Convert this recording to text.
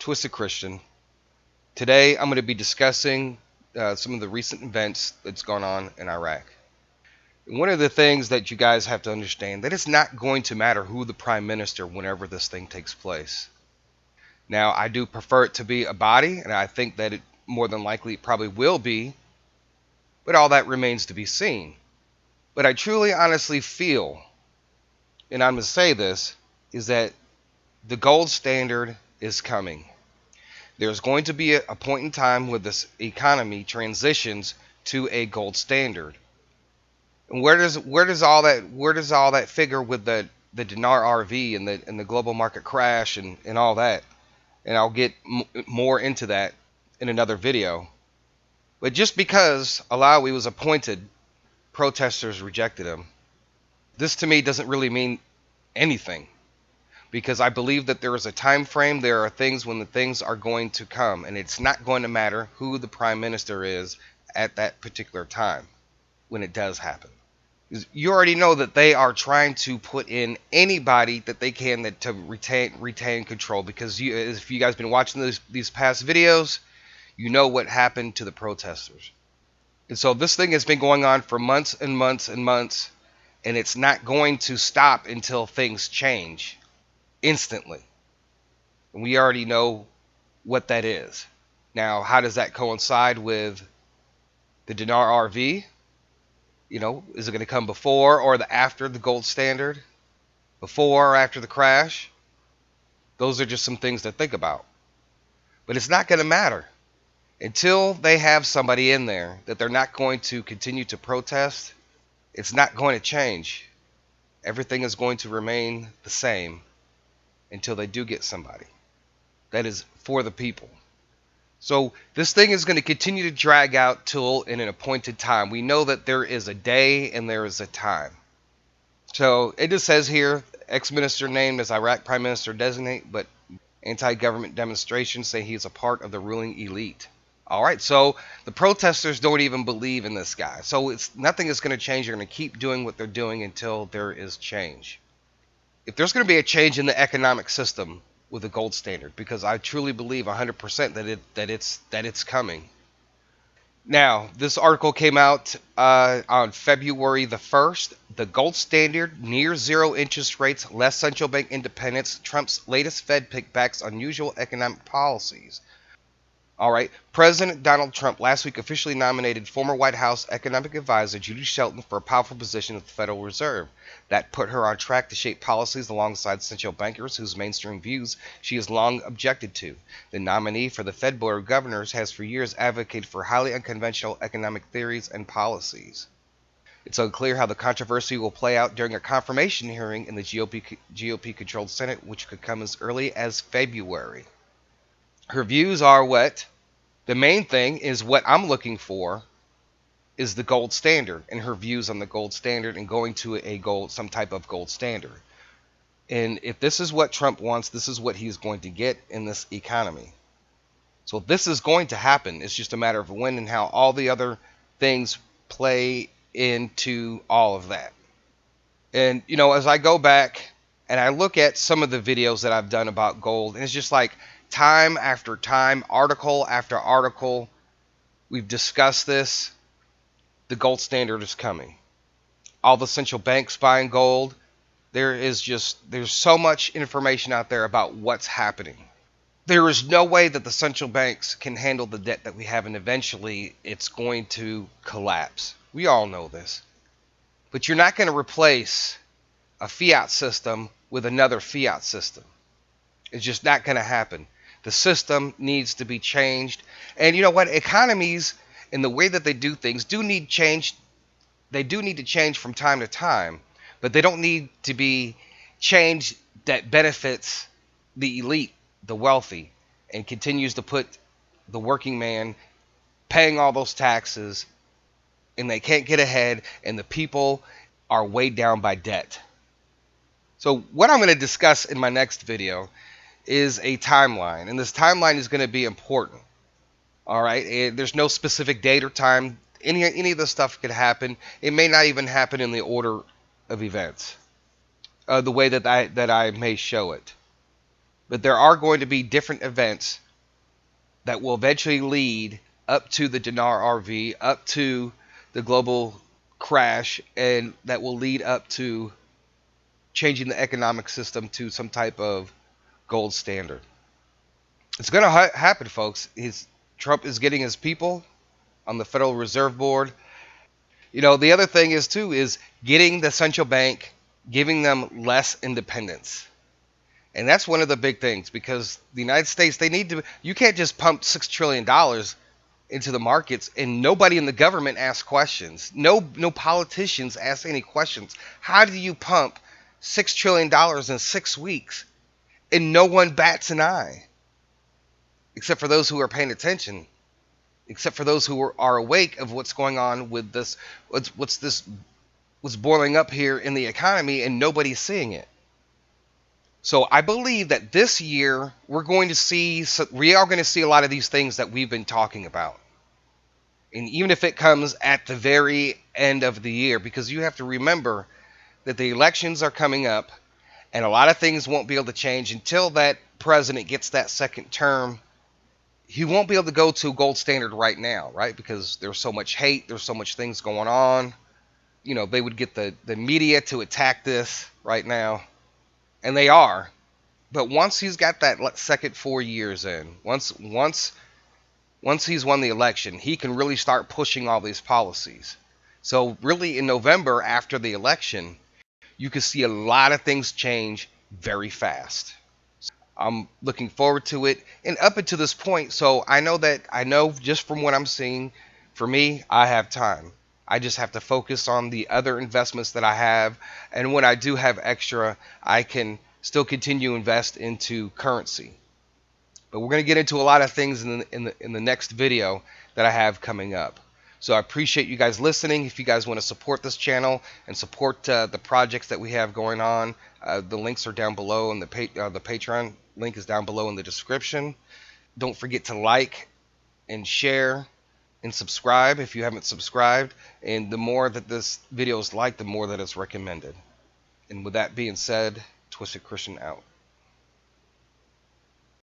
Twisted Christian. Today I'm going to be discussing some of the recent events that's gone on in Iraq. One of the things that you guys have to understand, that it's not going to matter who the prime minister whenever this thing takes place. Now, I do prefer it to be a body, and I think that it more than likely probably will be, but all that remains to be seen. But I truly honestly feel, and I'm going to say this, is that the gold standard is coming. There's going to be a point in time where this economy transitions to a gold standard. And where does all that figure with the Dinar RV and the global market crash and all that? And I'll get more into that in another video. But just because Alawi was appointed, protesters rejected him. This to me doesn't really mean anything, because I believe that there is a time frame. There are things when the things are going to come, and it's not going to matter who the prime minister is at that particular time when it does happen. You already know that they are trying to put in anybody that they can to retain control, because if you guys been watching these past videos, you know what happened to the protesters. And so this thing has been going on for months and months and months, and it's not going to stop until things change instantly. And we already know what that is. Now, how does that coincide with the Dinar RV? You know, is it going to come before or after the gold standard? Before or after the crash? Those are just some things to think about. But it's not going to matter. Until they have somebody in there that they're not going to continue to protest, it's not going to change. Everything is going to remain the same until they do get somebody that is for the people. So this thing is going to continue to drag out till in an appointed time. We know that there is a day and there is a time. So it just says here, ex-minister named as Iraq prime minister designate, but anti-government demonstrations say he's a part of the ruling elite. All right, so the protesters don't even believe in this guy. So nothing is going to change. They're going to keep doing what they're doing until there is change. If there's going to be a change in the economic system with the gold standard, because I truly believe 100% that it's coming. Now, this article came out on February the 1st. The gold standard, near zero interest rates, less central bank independence, Trump's latest Fed pickbacks, unusual economic policies. All right. President Donald Trump last week officially nominated former White House economic advisor Judy Shelton for a powerful position at the Federal Reserve. That put her on track to shape policies alongside central bankers whose mainstream views she has long objected to. The nominee for the Fed Board of Governors has for years advocated for highly unconventional economic theories and policies. It's unclear how the controversy will play out during a confirmation hearing in the GOP-controlled Senate, which could come as early as February. Her views are what? The main thing is what I'm looking for is the gold standard, and her views on the gold standard and going to some type of gold standard. And if this is what Trump wants, this is what he's going to get in this economy. So this is going to happen. It's just a matter of when and how all the other things play into all of that. And, you know, as I go back and I look at some of the videos that I've done about gold, and it's just like, time after time, article after article, we've discussed this. The gold standard is coming. All the central banks buying gold. There's so much information out there about what's happening. There is no way that the central banks can handle the debt that we have, and eventually it's going to collapse. We all know this. But you're not going to replace a fiat system with another fiat system. It's just not going to happen. The system needs to be changed. And you know what? Economies and the way that they do things do need change. They do need to change from time to time, but they don't need to be changed that benefits the elite, the wealthy, and continues to put the working man paying all those taxes, and they can't get ahead, and the people are weighed down by debt. So what I'm going to discuss in my next video is a timeline, and this timeline is going to be important. All right, there's no specific date or time. Any of this stuff could happen. It may not even happen in the order of events, the way that I may show it. But there are going to be different events that will eventually lead up to the Dinar RV, up to the global crash, and that will lead up to changing the economic system to some type of gold standard. It's going to happen, folks. Trump is getting his people on the Federal Reserve Board. The other thing is too is getting the central bank, giving them less independence. And that's one of the big things, because the United States, you can't just pump $6 trillion into the markets and nobody in the government asks questions. No politicians ask any questions. How do you pump $6 trillion in 6 weeks and no one bats an eye? Except for those who are paying attention, except for those who are awake of what's going on with this, what's boiling up here in the economy, and nobody's seeing it. So I believe that this year we are going to see a lot of these things that we've been talking about. And even if it comes at the very end of the year, because you have to remember that the elections are coming up and a lot of things won't be able to change until that president gets that second term. He won't be able to go to gold standard right now, right? Because there's so much hate, there's so much things going on. They would get the media to attack this right now, and they are. But once he's got that second 4 years in, once he's won the election, he can really start pushing all these policies. So really in November after the election, you can see a lot of things change very fast. I'm looking forward to it. And up until this point, so I know just from what I'm seeing, for me, I have time. I just have to focus on the other investments that I have. And when I do have extra, I can still continue to invest into currency. But we're going to get into a lot of things in the next video that I have coming up. So I appreciate you guys listening. If you guys want to support this channel and support the projects that we have going on, the links are down below, and the Patreon link is down below in the description. Don't forget to like and share and subscribe if you haven't subscribed. And the more that this video is liked, the more that it's recommended. And with that being said, Twisted Christian out.